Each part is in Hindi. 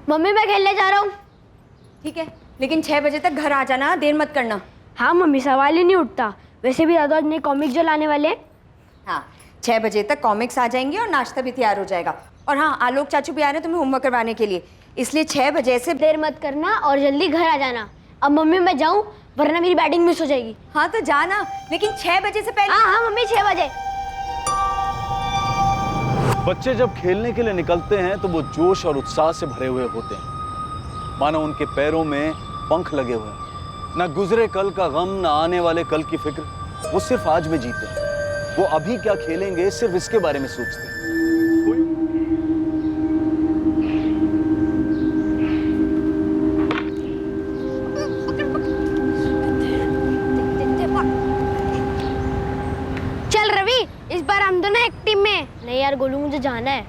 मम्मी मैं खेलने जा रहा हूँ। ठीक है, लेकिन 6 बजे तक घर आ जाना, देर मत करना। हाँ मम्मी, सवाल ही नहीं उठता। वैसे भी दादा ने कॉमिक जो लाने वाले। हाँ, 6 बजे तक कॉमिक्स आ जाएंगे और नाश्ता भी तैयार हो जाएगा। और हाँ, आलोक चाचू भी आ रहे हैं तुम्हें होमवर्क करवाने के लिए, इसलिए 6 बजे से देर मत करना और जल्दी घर आ जाना। अब मम्मी मैं जाऊँ, वरना मेरी बैटिंग मिस हो जाएगी। हाँ तो जाना, लेकिन 6 बजे से पहले। हाँ हाँ मम्मी, 6 बजे। बच्चे जब खेलने के लिए निकलते हैं तो वो जोश और उत्साह से भरे हुए होते हैं, मानो उनके पैरों में पंख लगे हुए हैं। ना गुजरे कल का गम, ना आने वाले कल की फिक्र, वो सिर्फ आज में जीते हैं। वो अभी क्या खेलेंगे सिर्फ इसके बारे में सोचते हैं। चल रवि, इस बार हम दोनों एक टीम में। नहीं यार गोलू, मुझे जाना है।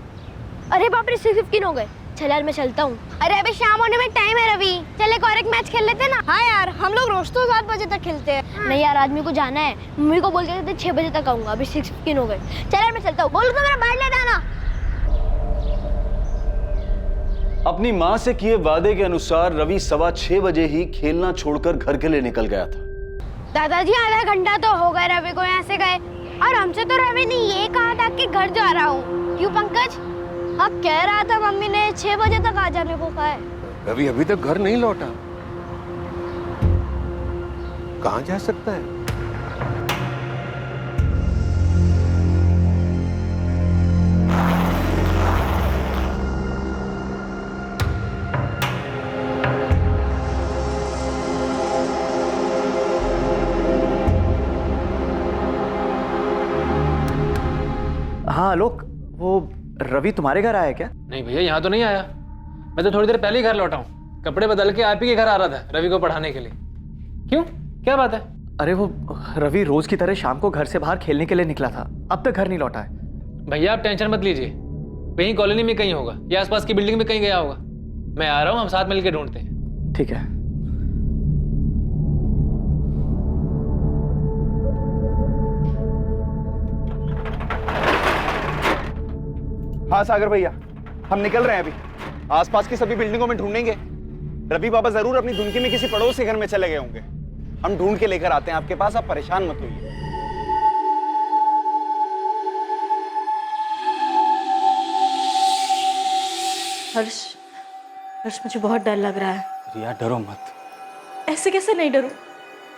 अरे बाप रे, 6:15 हो गए। चल यार मैं चलता हूँ। अरे अभी शाम होने में टाइम है रवि, चल एक और एक मैच खेल लेते ना। हाँ यार, हम लोग रोज तो 7 बजे तक खेलते हैं। हाँ। नहीं यार, आज मेरे को जाना है। मम्मी को बोल के थे 6 बजे तक आऊंगा। अभी 6:15 हो गए। चल यार मैं चलता हूँ। बोलू तो मेरा बैट ले जाना। अपनी माँ से किए वादे के अनुसार रवि 6:15 बजे ही खेलना छोड़कर घर के लिए निकल गया था। दादाजी आधा घंटा तो हो गया रवि को यहाँ से गए, और हमसे तो रवि ने ये कहा था कि घर जा रहा हूँ। क्यों पंकज? अब कह रहा था मम्मी ने 6 बजे तक आ जाने को कहा है। रवि अभी तक घर नहीं लौटा, कहाँ जा सकता है? हाँ आलोक, वो रवि तुम्हारे घर आया क्या? नहीं भैया, यहाँ तो नहीं आया। मैं तो थोड़ी देर पहले ही घर लौटा हूँ। कपड़े बदल के आप ही के घर आ रहा था रवि को पढ़ाने के लिए। क्यों, क्या बात है? अरे वो रवि रोज की तरह शाम को घर से बाहर खेलने के लिए निकला था, अब तक घर नहीं लौटा है। भैया आप टेंशन मत लीजिए, कहीं कॉलोनी में कहीं होगा या आसपास की बिल्डिंग में कहीं गया होगा। मैं आ रहा हूँ, हम साथ मिलकर ढूंढते हैं। ठीक है। हाँ सागर भैया, हम निकल रहे हैं अभी। आसपास की सभी बिल्डिंगों में ढूंढेंगे। रवि बाबा जरूर अपनी धुनकी में किसी पड़ोसी घर में चले गए होंगे। हम ढूंढ के लेकर आते हैं आपके पास, आप परेशान मत होइए। हर्ष, मुझे बहुत डर लग रहा है। रिया डरो मत। ऐसे कैसे नहीं डरूं?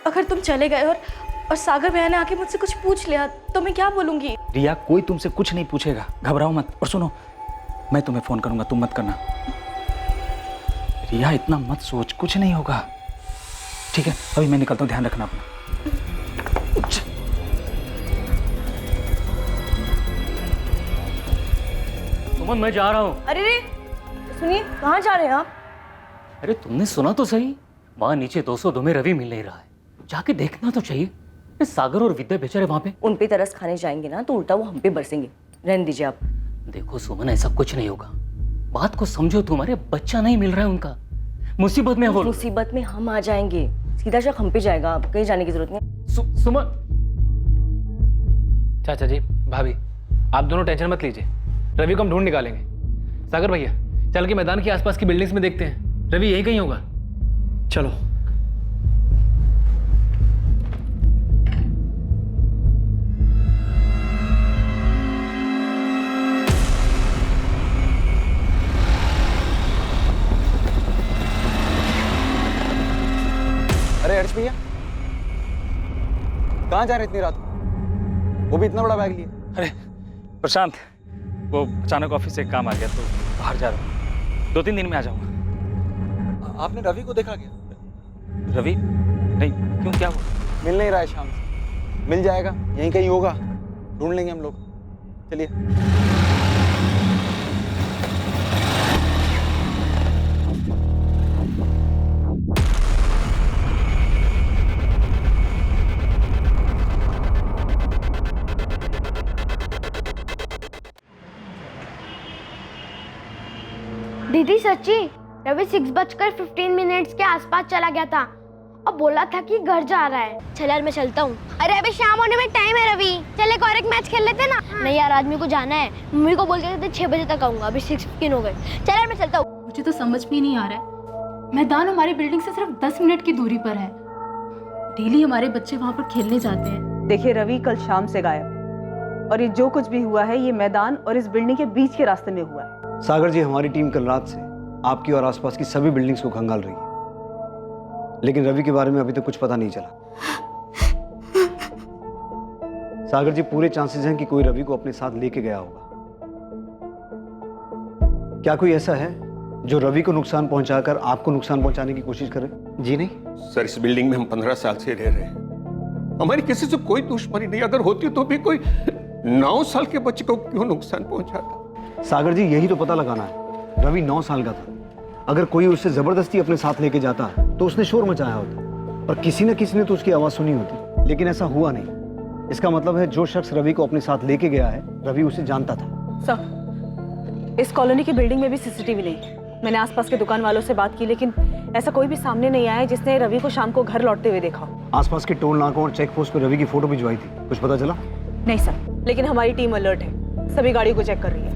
अगर तुम चले गए और सागर भैया ने आके मुझसे कुछ पूछ लिया तो मैं क्या बोलूंगी? रिया, कोई तुमसे कुछ नहीं पूछेगा, घबराओ मत। और सुनो, मैं तुम्हें फोन करूंगा, तुम मत करना। रिया इतना मत सोच, कुछ नहीं होगा। ठीक है, अभी मैं निकलता हूँ, ध्यान रखना अपना। सुमन, मैं जा रहा हूँ। अरे रे, सुनिए, कहाँ जा रहे हैं आप? अरे तुमने सुना तो सही, वहाँ नीचे 202 में रवि मिल नहीं रहा है। जाके देखना तो चाहिए। सागर और विद्या बेचारे वहाँ पे। उन पे तरस खाने जाएंगे ना तो उल्टा वो हम पे बरसेंगे। रहने दीजिए आप। देखो सुमन, ऐसा कुछ नहीं होगा। बात को समझो, तुम्हारे बच्चा नहीं मिल रहा है उनका, मुसीबत में हो। मुसीबत में हम आ जाएंगे, सीधा शक हम पे जाएगा। आप कहीं जाने की जरूरत नहीं। सुमन। चाचा जी, भाभी, आप दोनों टेंशन मत लीजिए, रवि को हम ढूंढ निकालेंगे। सागर भैया, चल के मैदान के आसपास की बिल्डिंग्स में देखते हैं, रवि यही कहीं होगा। चलो। अरे हर्ष भैया, कहाँ जा रहे इतनी रात को? वो भी इतना बड़ा बैग लिए? अरे प्रशांत, वो अचानक ऑफिस से काम आ गया तो बाहर जा रहा हूँ। 2-3 दिन में आ जाऊंगा। आपने रवि को देखा क्या? रवि? नहीं, क्यों, क्या हुआ? मिल नहीं रहा है शाम से। मिल जाएगा, यहीं कहीं होगा, ढूंढ लेंगे हम लोग। चलिए। दीदी सच्ची, रवि 6:15 के आसपास चला गया था और बोला था कि घर जा रहा है। चल यार मैं चलता हूँ। अरे अभी शाम होने में टाइम है रवि, चल एक और एक मैच खेल लेते ना। नहीं यार, आज मेरे को जाना है। मम्मी को बोल के थे 6 बजे तक आऊंगा। अभी 6:15 हो गए। चल यार मैं चलता हूँ। मुझे तो समझ में ही नहीं आ रहा है। मैदान हमारी बिल्डिंग से सिर्फ 10 मिनट की दूरी पर है। डेली हमारे बच्चे वहाँ पर खेलने जाते हैं। देखिए रवि कल शाम से गायब है और ये जो कुछ भी हुआ है ये मैदान और इस बिल्डिंग के बीच के रास्ते में हुआ है। सागर जी, हमारी टीम कल रात से आपकी और आसपास की सभी बिल्डिंग्स को खंगाल रही है, लेकिन रवि के बारे में अभी तक कुछ पता नहीं चला। सागर जी, पूरे चांसेस हैं कि कोई रवि को अपने साथ लेके गया होगा। क्या कोई ऐसा है जो रवि को नुकसान पहुंचाकर आपको नुकसान पहुंचाने की कोशिश करे? जी नहीं सर, इस बिल्डिंग में हम 15 साल से रह रहे हैं। हमारी किसी से कोई दुश्मनी नहीं, अगर होती तो भी कोई 9 साल के बच्चे को क्यों नुकसान पहुंचाता? सागर जी, यही तो पता लगाना है। रवि 9 साल का था। अगर कोई उसे जबरदस्ती अपने साथ लेके जाता तो उसने शोर मचाया होता और किसी न किसी ने तो उसकी आवाज सुनी होती, लेकिन ऐसा हुआ नहीं। इसका मतलब है जो शख्स रवि को अपने साथ लेके गया है, रवि उसे जानता था। सर, इस कॉलोनी की बिल्डिंग में भी सीसीटीवी नहीं है। मैंने आसपास के दुकान वालों से बात की, लेकिन ऐसा कोई भी सामने नहीं आया जिसने रवि को शाम को घर लौटते हुए देखा हो। आसपास के टोल नाकों और चेक पोस्ट पर रवि की फोटो भिजवाई थी, कुछ पता चला? नहीं सर, लेकिन हमारी टीम अलर्ट है, सभी गाड़ियों को चेक कर रही है।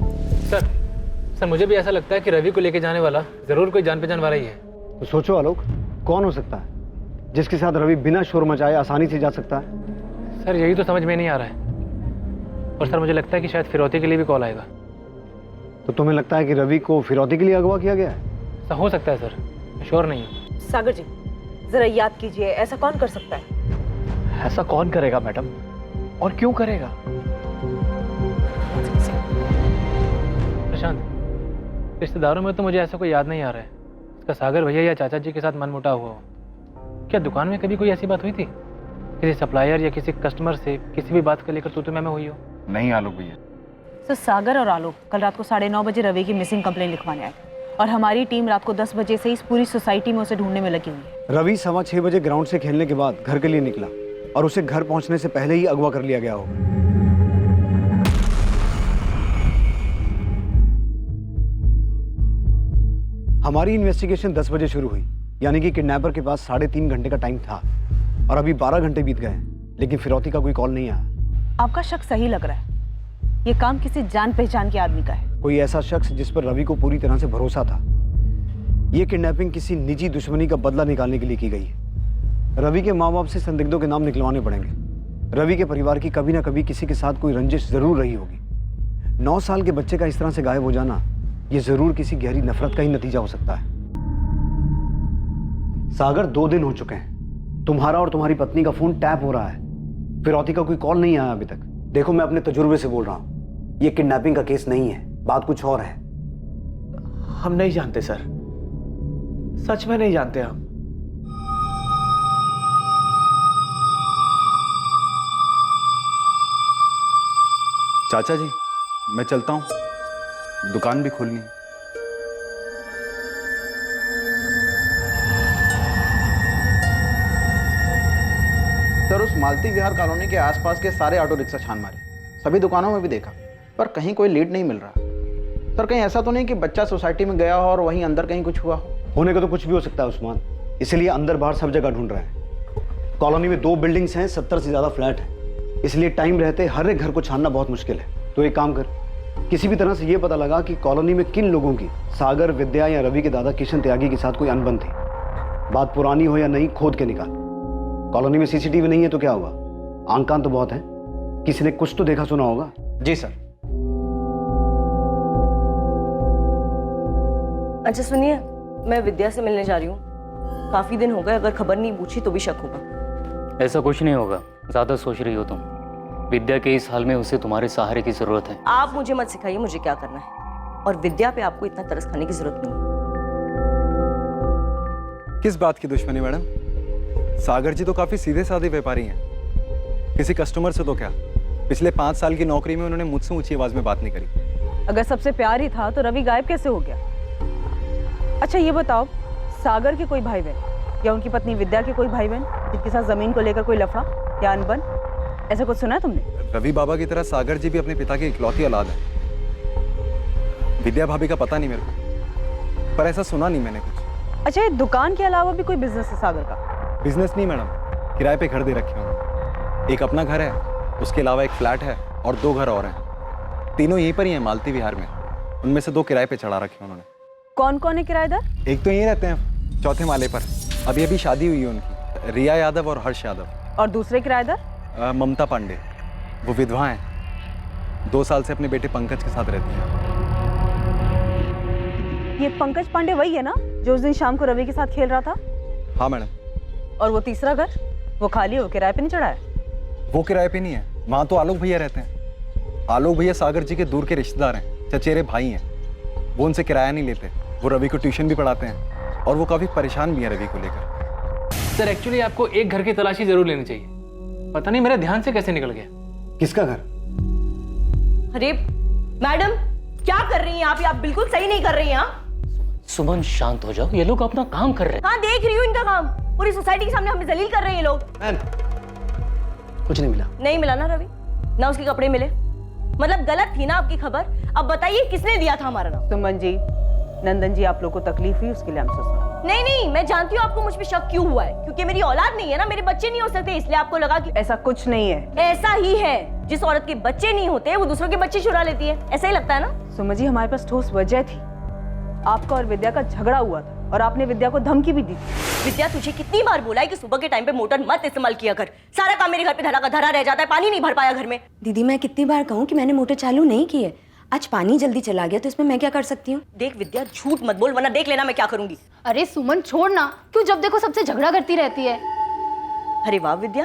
सर मुझे भी ऐसा लगता है कि रवि को लेके जाने वाला जरूर कोई जान पहचान वाला ही है। तो सोचो आलोक, कौन हो सकता है जिसके साथ रवि बिना शोर मचाए आसानी से जा सकता है? सर यही तो समझ में नहीं आ रहा है। और सर मुझे लगता है कि शायद फिरौती के लिए भी कॉल आएगा। तो तुम्हें लगता है कि रवि को फिरौती के लिए अगवा किया गया है? ऐसा हो सकता है सर, श्योर नहीं हूँ। सागर जी, जरा याद कीजिए, ऐसा कौन कर सकता है? ऐसा कौन करेगा मैडम, और क्यों करेगा? प्रशांत, रिश्तेदारों में तो मुझे ऐसा कोई याद नहीं आ रहा है। इसका सागर भैया या चाचा जी के साथ मनमुटाव हुआ हो। क्या दुकान में कभी कोई ऐसी बात हुई थी? किसी सप्लायर या किसी कस्टमर से किसी भी बात को लेकर तू मैं हुई हो? नहीं आलोक भैया। सर, सागर और आलोक कल रात को 9:30 बजे रवि की मिसिंग कंप्लेंट लिखवाने आए और हमारी टीम रात को 10 बजे से इस पूरी सोसाइटी में उसे ढूंढने में लगी हुई है। रवि 6:15 बजे ग्राउंड से खेलने के बाद घर के लिए निकला और उसे घर पहुंचने से पहले ही अगवा कर लिया गया होगा। हमारी इन्वेस्टिगेशन 10 बजे शुरू हुई, यानी कि किडनैपर के पास 3.5 घंटे का टाइम था और अभी 12 घंटे बीत गए हैं, लेकिन फिरौती का कोई कॉल नहीं आया। आपका शक सही लग रहा है। ये काम किसी जान पहचान के आदमी का है। कोई ऐसा शख्स जिस पर रवि को पूरी तरह से भरोसा था। ये किडनैपिंग किसी निजी दुश्मनी का बदला निकालने के लिए की गई है। रवि के माँ बाप से संदिग्धों के नाम निकलवाने पड़ेंगे। रवि के परिवार की कभी ना कभी किसी के साथ कोई रंजिश जरूर रही होगी। 9 साल के बच्चे का इस तरह से गायब हो जाना, ये जरूर किसी गहरी नफरत का ही नतीजा हो सकता है। सागर, 2 दिन हो चुके हैं, तुम्हारा और तुम्हारी पत्नी का फोन टैप हो रहा है, फिरौती का कोई कॉल नहीं आया अभी तक। देखो, मैं अपने तजुर्बे से बोल रहा हूं, ये किडनैपिंग का केस नहीं है, बात कुछ और है। हम नहीं जानते सर, सच में नहीं जानते हम। चाचा जी, मैं चलता हूँ, दुकान भी खोलनी है। सर, उस मालती विहार कॉलोनी के आसपास के सारे ऑटो रिक्शा छान मारे, सभी दुकानों में भी देखा, पर कहीं कोई लीड नहीं मिल रहा। सर, कहीं ऐसा तो नहीं कि बच्चा सोसाइटी में गया हो और वहीं अंदर कहीं कुछ हुआ हो? होने का तो कुछ भी हो सकता है उस्मान, इसलिए अंदर बाहर सब जगह ढूंढ रहे हैं। कॉलोनी में 2 बिल्डिंग्स हैं, 70 से ज्यादा फ्लैट हैं, इसलिए टाइम रहते हर एक घर को छानना बहुत मुश्किल है। तो एक काम कर, किसी भी तरह से ये पता लगा कि कॉलोनी में किन लोगों की सागर, विद्या या रवि के दादा किशन त्यागी के साथ कोई अनबन थी। बात पुरानी हो या नहीं, खोद के निकाल। कॉलोनी में सीसीटीवी नहीं है तो क्या हुआ, आंख कान तो बहुत है, किसी ने कुछ तो देखा सुना होगा। जी सर। अच्छा सुनिए, मैं विद्या से मिलने जा रही हूँ। काफी दिन हो गए, अगर खबर नहीं पूछी तो भी शक होगा। ऐसा कुछ नहीं होगा, ज्यादा सोच रही हो तुम। विद्या के इस हाल में उसे तुम्हारे सहारे की जरूरत है। आप मुझे मत सिखाइए मुझे क्या करना है, और विद्या पे आपको इतना तरस खाने की जरूरत नहीं है। किस बात की दुश्मनी मैडम? सागर जी तो काफी सीधे साधे व्यापारी हैं। किसी कस्टमर से तो क्या, पिछले 5 साल की नौकरी में उन्होंने मुझसे ऊंची आवाज में बात नहीं करी। अगर सबसे प्यार ही था तो रवि गायब कैसे हो गया? अच्छा ये बताओ, सागर के कोई भाई बहन या उनकी पत्नी विद्या के कोई भाई बहन जिनके साथ जमीन को लेकर कोई लफड़ा या अनबन, ऐसा कुछ सुना है तुमने? रवि बाबा की तरह सागर जी भी अपने पिता की इकलौती औलाद है। विद्या भाभी का पता नहीं मेरे को, पर ऐसा सुना नहीं मैंने कुछ। अच्छा, ये दुकान के अलावा भी कोई बिजनेस है सागर का? बिजनेस नहीं मैडम, किराए पे घर दे रखे उन्होंने। एक अपना घर है, उसके अलावा एक फ्लैट है और 2 घर और हैं। तीनों यहीं पर ही हैं, मालती विहार में। उनमें से 2 किराए पे चढ़ा रखे उन्होंने। कौन कौन है किराएदार? एक तो यहीं रहते हैं चौथे माले पर, अभी अभी शादी हुई है उनकी, रिया यादव और हर्ष यादव। और दूसरे किराएदार? ममता पांडे, वो विधवा हैं, 2 साल से अपने बेटे पंकज के साथ रहती हैं। ये पंकज पांडे वही है ना जो उस दिन शाम को रवि के साथ खेल रहा था? हाँ मैडम। और वो तीसरा घर, वो खाली हो, किराए पे नहीं चढ़ा है? वो किराए पे नहीं है, वहाँ तो आलोक भैया रहते हैं। आलोक भैया सागर जी के दूर के रिश्तेदार हैं, चचेरे भाई हैं। वो उनसे किराया नहीं लेते, वो रवि को ट्यूशन भी पढ़ाते हैं और वो काफ़ी परेशान भी हैं रवि को लेकर। सर एक्चुअली आपको एक घर की तलाशी जरूर लेनी चाहिए, पता नहीं मेरे ध्यान से कैसे निकल गया। किसका घर? अरे मैडम क्या कर रही हैं आप बिल्कुल सही नहीं कर रही हैं। सुमन शांत हो जाओ, ये लोग अपना काम कर रहे हैं। हाँ देख रही हूँ इनका काम, पूरी सोसाइटी के सामने हमें जलील कर रहे हैं ये लोग। कुछ नहीं मिला। नहीं मिला ना रवि, ना उसके कपड़े मिले, मतलब गलत थी ना आपकी खबर। अब बताइए किसने दिया था हमारा नाम? सुमन जी, नंदन जी आप लोग को तकलीफ हुई उसके लिए हम सोचते। नहीं नहीं, मैं जानती हूँ आपको मुझ पे शक क्यों हुआ है, क्योंकि मेरी औलाद नहीं है ना, मेरे बच्चे नहीं हो सकते, इसलिए आपको लगा कि ऐसा कुछ नहीं है। ऐसा ही है, जिस औरत के बच्चे नहीं होते वो दूसरों के बच्चे चुरा लेती है, ऐसा ही लगता है ना। सुमन जी हमारे पास ठोस वजह थी, आपका और विद्या का झगड़ा हुआ था और आपने विद्या को धमकी भी दी थी। विद्या तुझे कितनी बार बोला है कि सुबह के टाइम पे मोटर मत इस्तेमाल किया कर, सारा काम मेरे घर पे धरा का धरा रह जाता है, पानी नहीं भर पाया घर में। दीदी मैं कितनी बार कहूँ कि मैंने मोटर चालू नहीं की है, आज पानी जल्दी चला गया तो इसमें मैं क्या कर सकती हूँ? देख विद्या झूठ मत बोल वरना देख लेना मैं क्या करूंगी। अरे सुमन छोड़ ना, क्यों जब देखो सबसे झगड़ा करती रहती है। अरे वाह विद्या,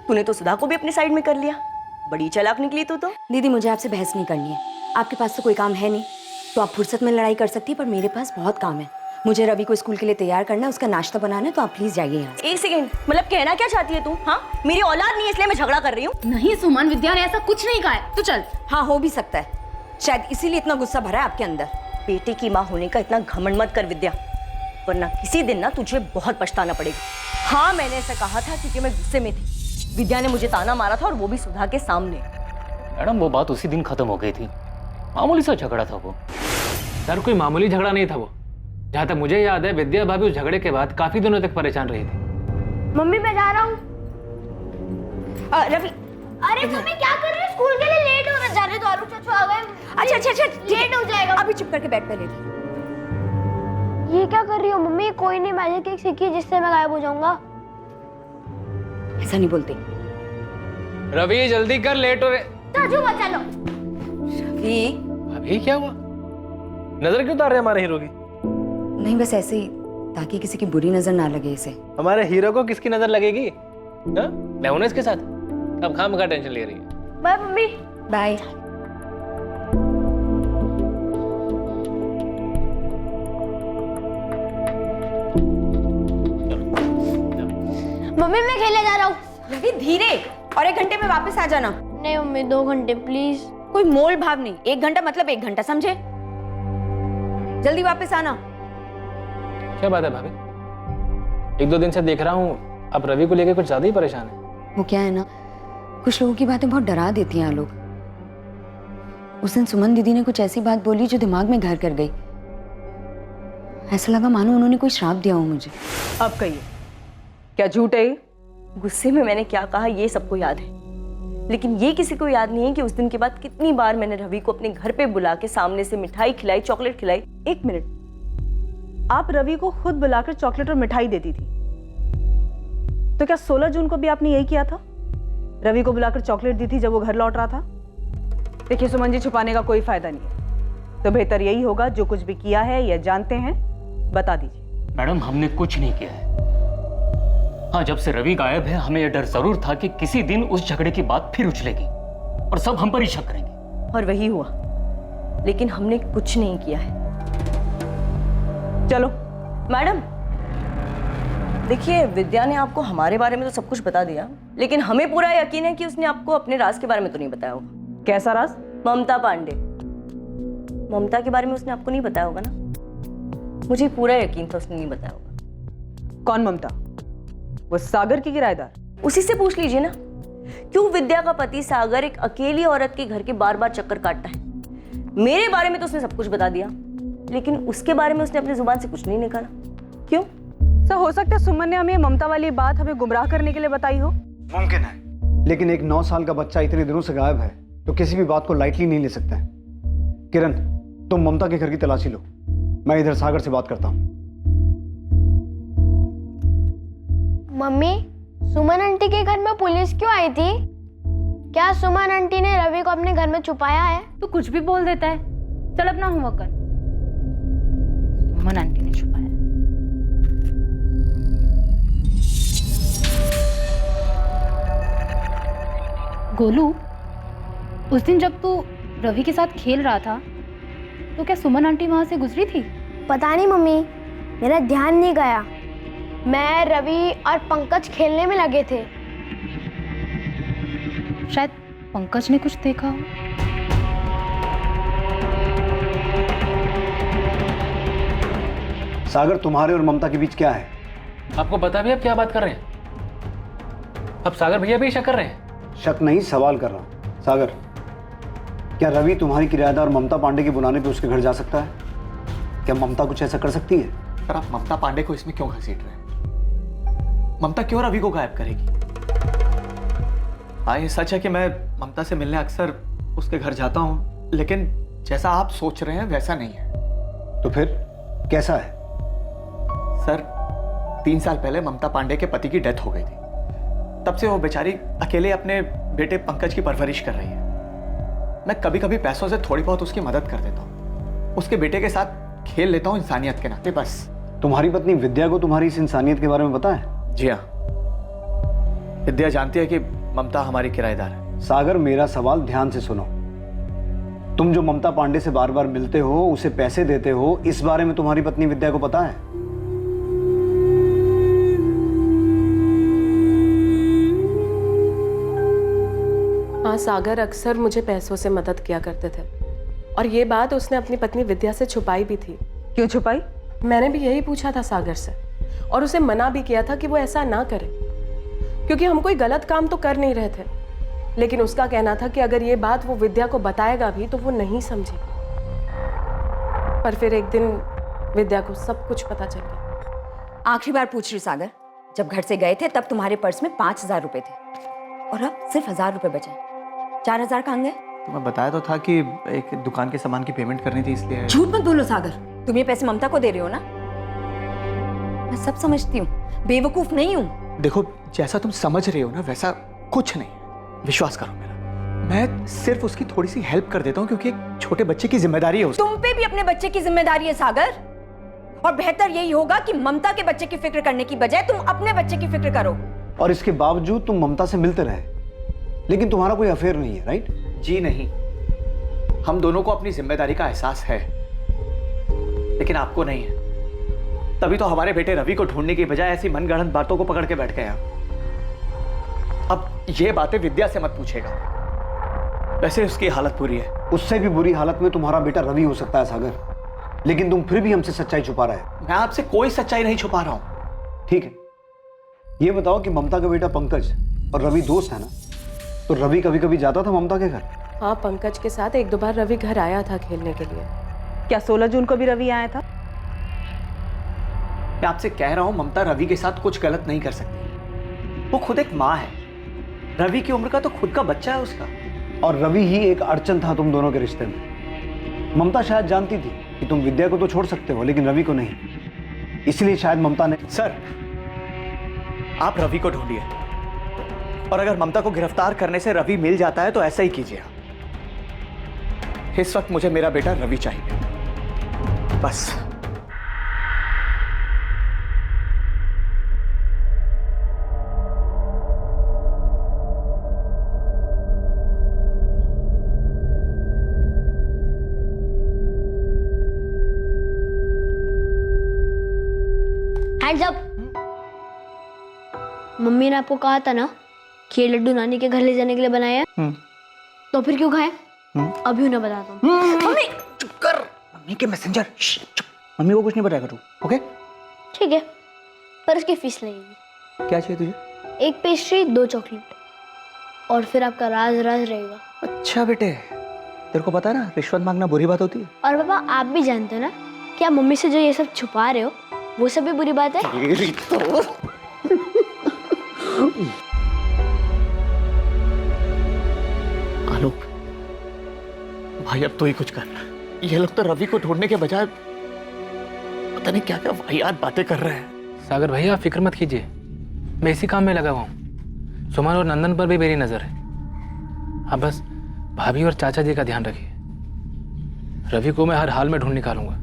तूने तो सुधा को भी अपनी साइड में कर लिया, बड़ी चालाक निकली तू तो। दीदी मुझे आपसे बहस नहीं करनी है, आपके पास तो कोई काम है नहीं, तो आप फुर्सत में लड़ाई कर सकती है, पर मेरे पास बहुत काम है। मुझे रवि को स्कूल के लिए तैयार करना है, उसका नाश्ता बनाना है, तो आप प्लीज जाइए यहाँ से। एक सेकंड, मतलब कहना क्या चाहती है तू? हाँ मेरी औलाद नहीं है इसलिए मैं झगड़ा कर रही हूँ? नहीं सुमन, विद्या ने ऐसा कुछ नहीं कहा है, तू चल। हाँ हो भी सकता है, शायद इसीलिए इतना गुस्सा भरा है आपके अंदर। बेटे की माँ होने का इतना घमंड मत कर विद्या, वरना किसी दिन ना तुझे बहुत पछताना पड़ेगा। हाँ मैंने ऐसा कहा था क्योंकि मैं गुस्से में थी, विद्या ने मुझे ताना मारा था और वो भी सुधा के सामने। मैडम वो बात उसी दिन खत्म हो गई थी, मामूली सा झगड़ा था वो। सर कोई मामूली झगड़ा नहीं था वो, जहाँ तक मुझे याद है विद्या भाभी उस झगड़े के बाद काफी दिनों तक परेशान रही थी। मम्मी मैं जा रहा हूँ। रवि, अरे मम्मी क्या कर रही है, स्कूल के लिए लेट हो रहा, जाने दो, आलोक चाचू आ गए। अच्छा लेट हो जाएगा। अभी चुप करके बैठ पहले। ये क्या कर रही हो मम्मी? कोई नहीं मैजिक ट्रिक सीखी जिससे मैं गायब हो जाऊंगा। ऐसा नहीं बोलते। रवि जल्दी कर, लेट हो रहे। चाचू बचा लो। रवि अभी क्या हुआ, नजर क्यों उतार रहे हमारे हीरो की? नहीं बस ऐसे ही, ताकि किसी की बुरी नजर ना लगे इसे। हमारे हीरो को किसकी नजर लगेगी? हाँ? मैं हूं ना इसके साथ, अब खामखा टेंशन ले रही है। Bye mummy. बाय। मम्मी मैं खेलने जा रहा हूँ। रवि धीरे, और 1 घंटे में वापस आ जाना। नहीं मम्मी 2 घंटे प्लीज। कोई मोल भाव नहीं, 1 घंटा मतलब 1 घंटा, समझे? जल्दी वापस आना। क्या बात है भाभी, 1-2 दिन से देख रहा हूँ आप रवि को लेकर कुछ ज्यादा ही परेशान है। वो क्या है ना, कुछ लोगों की बातें बहुत डरा देती हैं लोग। उस दिन सुमन दीदी ने कुछ ऐसी बात बोली जो दिमाग में घर कर गई, ऐसा लगा मानो उन्होंने कोई श्राप दिया हो मुझे। अब कहिए क्या झूठ है? गुस्से में मैंने क्या कहा ये सबको याद है, लेकिन ये किसी को याद नहीं है कि उस दिन के बाद कितनी बार मैंने रवि को अपने घर पे बुला के सामने से मिठाई खिलाई, चॉकलेट खिलाई। 1 मिनट, आप रवि को खुद बुलाकर चॉकलेट और मिठाई देती थी, तो क्या 16 जून को भी आपने यही किया था? रवि को बुलाकर चॉकलेट दी थी जब वो घर लौट रहा था? देखिए सुमन जी, छुपाने का कोई फायदा नहीं है, तो बेहतर यही होगा जो कुछ भी किया है या जानते हैं बता दीजिए। मैडम हमने कुछ नहीं किया है। हाँ जब से रवि गायब है हमें यह डर जरूर था कि किसी दिन उस झगड़े की बात फिर उछलेगी और सब हम पर ही शक करेंगे, और वही हुआ, लेकिन हमने कुछ नहीं किया है। चलो मैडम देखिए, विद्या ने आपको हमारे बारे में तो सब कुछ बता दिया, लेकिन हमें पूरा यकीन है कि उसने आपको अपने राज के बारे में तो नहीं बताया होगा। कैसा राज? ममता पांडे, ममता के बारे में उसने आपको नहीं बताया होगा ना? मुझे पूरा यकीन था उसने नहीं बताया होगा। कौन ममता? वो सागर की किराएदार? उसी से पूछ लीजिए ना, क्यों विद्या का पति सागर एक अकेली औरत के घर के बार बार चक्कर काटता है। मेरे बारे में तो उसने सब कुछ बता दिया, लेकिन उसके बारे में उसने अपनी जुबान से कुछ नहीं निकाला। क्यों? सर हो सकता है सुमन ने हमें ममता वाली बात हमें गुमराह करने के लिए बताई हो। मुमकिन है, लेकिन एक 9 साल का बच्चा इतने दिनों से गायब है तो किसी भी बात को लाइटली नहीं ले सकता है। किरण तुम ममता के घर की तलाशी लो, मैं इधर सागर से बात करता हूँ। मम्मी, सुमन आंटी के घर में पुलिस क्यों आई थी? क्या सुमन आंटी ने रवि को अपने घर में छुपाया है? तू कुछ भी बोल देता है। चल अपना होमवर्क कर। सुमन आंटी ने छुपाया। गोलू, उस दिन जब तू रवि के साथ खेल रहा था तो क्या सुमन आंटी वहां से गुजरी थी? पता नहीं मम्मी, मेरा ध्यान नहीं गया। मैं, रवि और पंकज खेलने में लगे थे। शायद पंकज ने कुछ देखा हो। सागर, तुम्हारे और ममता के बीच क्या है? आपको पता भी, आप क्या बात कर रहे हैं? अब सागर भैया भी शक कर रहे हैं? शक नहीं, सवाल कर रहा हूं। सागर, क्या रवि तुम्हारी किराएदार ममता पांडे के बुलाने पे उसके घर जा सकता है? क्या ममता कुछ ऐसा कर सकती है? पर आप ममता पांडे को इसमें क्यों घसीट रहे हैं? ममता क्यों रवि को गायब करेगी? हाँ, ये सच है कि मैं ममता से मिलने अक्सर उसके घर जाता हूँ, लेकिन जैसा आप सोच रहे हैं वैसा नहीं है। तो फिर कैसा है? सर, 3 साल पहले ममता पांडे के पति की डेथ हो गई थी। तब से वो बेचारी अकेले अपने बेटे पंकज की परवरिश कर रही है। मैं कभी कभी पैसों से थोड़ी बहुत उसकी मदद कर देता हूँ, उसके बेटे के साथ खेल लेता हूँ इंसानियत के नाते, बस। तुम्हारी पत्नी विद्या को तुम्हारी इस इंसानियत के बारे में पता है? जी हाँ, विद्या जानती है कि ममता हमारी किराएदार है। सागर, मेरा सवाल ध्यान से सुनो। तुम जो ममता पांडे से बार बार मिलते हो, उसे पैसे देते हो, इस बारे में तुम्हारी पत्नी विद्या को पता है? हाँ, सागर अक्सर मुझे पैसों से मदद किया करते थे और ये बात उसने अपनी पत्नी विद्या से छुपाई भी थी। क्यों छुपाई? मैंने भी यही पूछा था सागर से और उसे मना भी किया था कि वो ऐसा ना करे, क्योंकि हम कोई गलत काम तो कर नहीं रहे थे। लेकिन उसका कहना था कि अगर ये बात वो विद्या को बताएगा भी तो वो नहीं समझेगी। पर फिर एक दिन विद्या को सब कुछ पता चल गया। आखिरी बार पूछ रही सागर, जब घर से गए थे तब तुम्हारे पर्स में 5,000 रुपए थे और अब सिर्फ 1,000 रुपए बचे। 4,000 कहाँ गए? तो मैं बताया तो था कि एक दुकान के सामान की पेमेंट करनी थी, इसलिए। झूठ मत बोलो सागर, तुम ये पैसे ममता को दे रहे हो ना? मैं सब समझती हूँ, बेवकूफ नहीं हूँ। देखो, जैसा तुम समझ रहे हो ना वैसा कुछ नहीं, विश्वास करो मेरा। मैं सिर्फ उसकी थोड़ी सी हेल्प कर देता हूँ क्योंकि एक छोटे बच्चे की जिम्मेदारी है उसकी। तुम पे भी अपने बच्चे की जिम्मेदारी है सागर, और बेहतर यही होगा कि ममता के बच्चे की फिक्र करने की बजाय तुम अपने बच्चे की फिक्र करो। और इसके बावजूद तुम ममता से मिलते रहे, लेकिन तुम्हारा कोई अफेयर नहीं है, राइट? जी नहीं, हम दोनों को अपनी जिम्मेदारी का एहसास है, लेकिन आपको नहीं है। तभी तो हमारे बेटे रवि को ढूंढने की बजाय ऐसी मनगढ़ंत बातों को पकड़ के बैठ गए आप। अब ये बातें विद्या से मत पूछेगा, वैसे उसकी हालत बुरी है। उससे भी बुरी हालत में तुम्हारा बेटा रवि हो सकता है सागर, लेकिन तुम फिर भी हमसे सच्चाई छुपा रहे हो। मैं आपसे कोई सच्चाई नहीं छुपा रहा हूं। ठीक है, ये बताओ कि ममता का बेटा पंकज और रवि दोस्त है ना? तो रवि कभी कभी जाता था ममता के घर? हाँ, पंकज के साथ 1-2 बार रवि घर आया था खेलने के लिए। क्या 16 जून को भी रवि आया था? मैं आपसे कह रहा हूं, ममता रवि के साथ कुछ गलत नहीं कर सकती। वो खुद एक माँ है, रवि की उम्र का तो खुद का बच्चा है उसका। और रवि ही एक अड़चन था तुम दोनों के रिश्ते में। ममता शायद जानती थी कि तुम विद्या को तो छोड़ सकते हो, लेकिन रवि को नहीं। इसलिए शायद ममता ने। सर, आप रवि को ढूंढिए, और अगर ममता को गिरफ्तार करने से रवि मिल जाता है तो ऐसा ही कीजिए। इस वक्त मुझे मेरा बेटा रवि चाहिए, बस। Hands up. मम्मी ने आपको कहा था ना कि ये लड्डू नानी के घर ले जाने के लिए बनाया है, तो फिर क्यों खाए? अभी उन्हें बताता हूँ। मम्मी चुप कर, मम्मी के मैसेंजर। चुप, मम्मी को कुछ नहीं बताएगा तू, ओके? ठीक है, पर उसकी फीस लगेगी। क्या चाहिए तुझे? 1 पेस्ट्री, 2 चॉकलेट, और फिर आपका राज राज रहेगा। अच्छा बेटे, तेरे को पता है ना रिश्वत मांगना बुरी बात होती है। और पापा, आप भी जानते हो ना कि आप मम्मी से जो ये सब छुपा रहे हो वो सब भी बुरी बात है। आलोक भाई, अब तो ही कुछ कर। ये लोग तो रवि को ढूंढने के बजाय पता नहीं क्या क्या वाहियात बातें कर रहे हैं। सागर भैया आप फिक्र मत कीजिए, मैं इसी काम में लगा हुआ हूँ। सुमन और नंदन पर भी मेरी नज़र है। आप बस भाभी और चाचा जी का ध्यान रखिए। रवि को मैं हर हाल में ढूंढ निकालूंगा।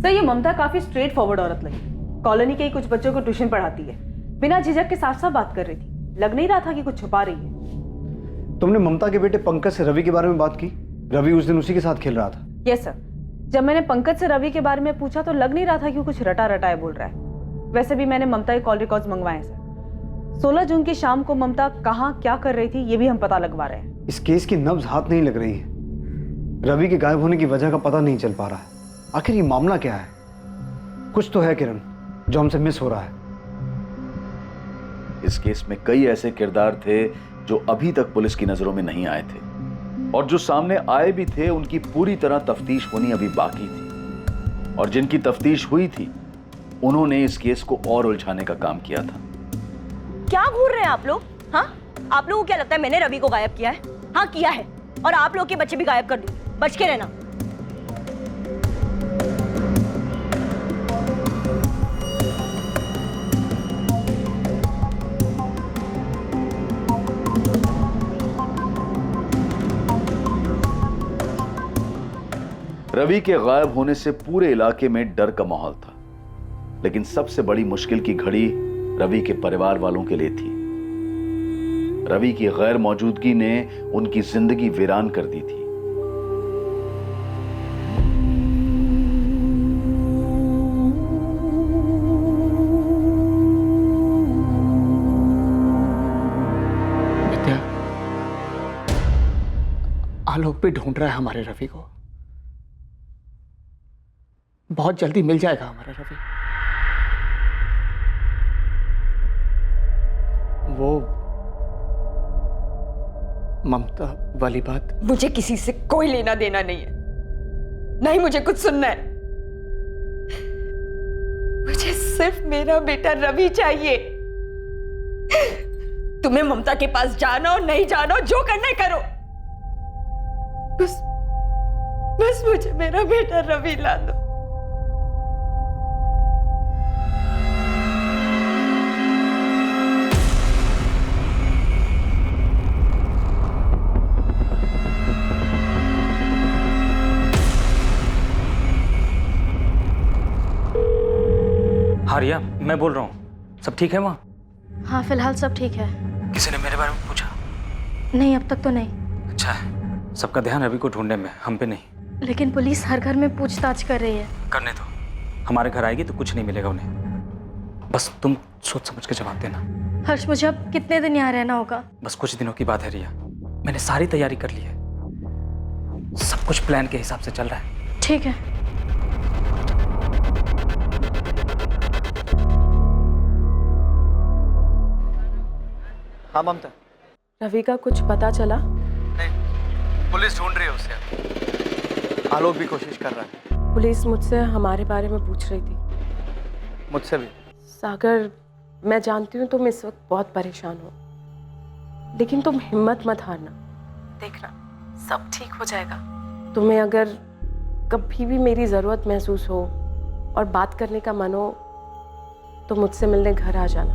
सर, ये ममता काफी स्ट्रेट फॉरवर्ड औरत लगी। कॉलोनी के ही कुछ बच्चों को ट्यूशन पढ़ाती है, बिना झिझक के साफ साफ बात कर रही थी। लग नहीं रहा था कि कुछ छुपा रही है। तुमने ममता के बेटे पंकज से रवि के बारे में बात की? रवि उस दिन उसी के साथ खेल रहा था। यस सर, जब मैंने पंकज से रवि के बारे में पूछा तो लग नहीं रहा था कि वो कुछ रटा रटाए बोल रहा है। वैसे भी मैंने ममता के कॉल रिकॉर्ड्स मंगवाए हैं सर। 16 जून की शाम को ममता कहाँ क्या कर रही थी ये भी हम पता लगवा रहे हैं। इस केस की नब्ज हाथ नहीं लग रही है। रवि के गायब होने की वजह का पता नहीं चल पा रहा है। आखिर ये मामला क्या है? कुछ तो है किरण जो हमसे मिस हो रहा है। इस केस में कई ऐसे किरदार थे जो अभी तक पुलिस की नजरों में नहीं आए थे, और जो सामने आए भी थे उनकी पूरी तरह तफ्तीश होनी अभी बाकी थी। और जिनकी तफ्तीश हुई थी उन्होंने इस केस को और उलझाने का काम किया था। क्या घूर रहे हैं आप लोग? हाँ, आप लोगों को क्या लगता है मैंने रवि को गायब किया है? हाँ किया है, और आप लोग के बच्चे भी गायब कर दूंगी। बच के रहना। रवि के गायब होने से पूरे इलाके में डर का माहौल था, लेकिन सबसे बड़ी मुश्किल की घड़ी रवि के परिवार वालों के लिए थी। रवि की गैर मौजूदगी ने उनकी जिंदगी वीरान कर दी थी। विद्या, आलोक भी ढूंढ रहा है हमारे रवि को। बहुत जल्दी मिल जाएगा हमारा रवि। वो ममता वाली बात, मुझे किसी से कोई लेना देना नहीं है, नहीं मुझे कुछ सुनना है। मुझे सिर्फ मेरा बेटा रवि चाहिए। तुम्हें ममता के पास जाना हो नहीं जाना हो, जो करना है करो, बस मुझे मेरा बेटा रवि ला दो। हाँ रिया, मैं बोल रहा हूँ, सब ठीक है वहाँ? हाँ फिलहाल सब ठीक है। किसी ने मेरे बारे में पूछा? नहीं, अब तक तो नहीं। अच्छा है, सबका ध्यान रवि को ढूंढने में, हम पे नहीं। लेकिन पुलिस हर घर में पूछताछ कर रही है। करने दो, हमारे घर आएगी तो कुछ नहीं मिलेगा उन्हें। बस तुम सोच समझ के जवाब देना। हर्ष, मुझे अब कितने दिन यहाँ रहना होगा? बस कुछ दिनों की बात है रिया, मैंने सारी तैयारी कर ली है, सब कुछ प्लान के हिसाब से चल रहा है। ठीक है। हाँ ममता, रवि का कुछ पता चला? नहीं, पुलिस ढूंढ रही है उसे। आलोक भी कोशिश कर रहा है। पुलिस मुझसे हमारे बारे में पूछ रही थी। मुझसे भी। सागर, मैं जानती हूँ तुम इस वक्त बहुत परेशान हो, लेकिन तुम हिम्मत मत हारना। देखना सब ठीक हो जाएगा। तुम्हें अगर कभी भी मेरी ज़रूरत महसूस हो और बात करने का मन हो तो मुझसे मिलने घर आ जाना।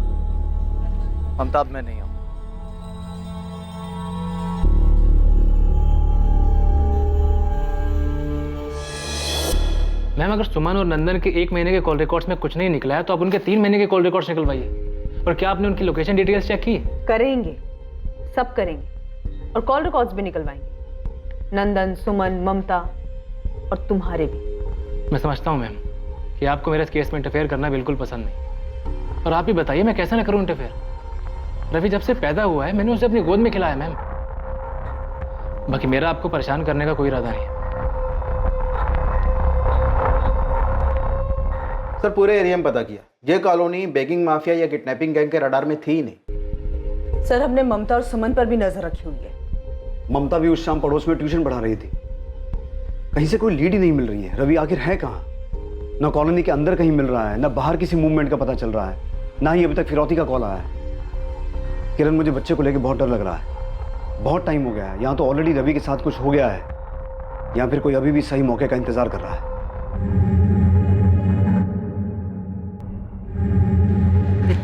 ममता, अब मैं नहीं आऊँ। मैम, अगर सुमन और नंदन के 1 महीने के कॉल रिकॉर्ड्स में कुछ नहीं निकला है तो आप उनके 3 महीने के कॉल रिकॉर्ड्स निकलवाइए। और क्या आपने उनकी लोकेशन डिटेल्स चेक की? करेंगे, सब करेंगे, और कॉल रिकॉर्ड्स भी निकलवाएंगे। नंदन, सुमन, ममता और तुम्हारे भी। मैं समझता हूँ मैम कि आपको मेरे इस केस में इंटरफेयर करना बिल्कुल पसंद नहीं, और आप ही बताइए मैं कैसे ना करूँ इंटरफेयर। रवि जब से पैदा हुआ है मैंने उसे अपनी गोद में खिलाया मैम। बाकी मेरा आपको परेशान करने का कोई इरादा नहीं है। सर, पूरे एरिया में पता किया, ये कॉलोनी बेगिंग माफिया या किडनैपिंग गैंग के रडार में थी ही नहीं। सर, हमने ममता और सुमन पर भी नजर रखी हुई है। ममता भी उस शाम पड़ोस में ट्यूशन पढ़ा रही थी। कहीं से कोई लीड ही नहीं मिल रही है। रवि आखिर है कहाँ? ना कॉलोनी के अंदर कहीं मिल रहा है, ना बाहर किसी मूवमेंट का पता चल रहा है, ना ही अभी तक फिरौती का कॉल आया है। किरण, मुझे बच्चे को लेकर बहुत डर लग रहा है। बहुत टाइम हो गया है, यहाँ तो ऑलरेडी रवि के साथ कुछ हो गया है, या फिर कोई अभी भी सही मौके का इंतजार कर रहा है।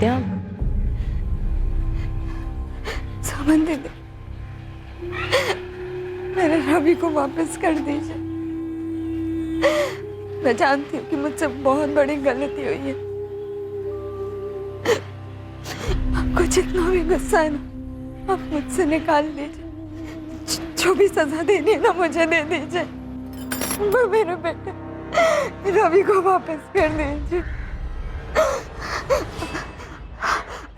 विद्या, सुमन दीदी, मेरे रवि को वापस कर दीजिए। मैं जानती हूँ कि मुझसे बहुत बड़ी गलती हुई है। आपको जितना भी गुस्सा है ना, आप मुझसे निकाल दीजिए। जो भी सजा देनी है ना, मुझे दे दीजिए। पर मेरे बेटे रवि को वापस कर दीजिए।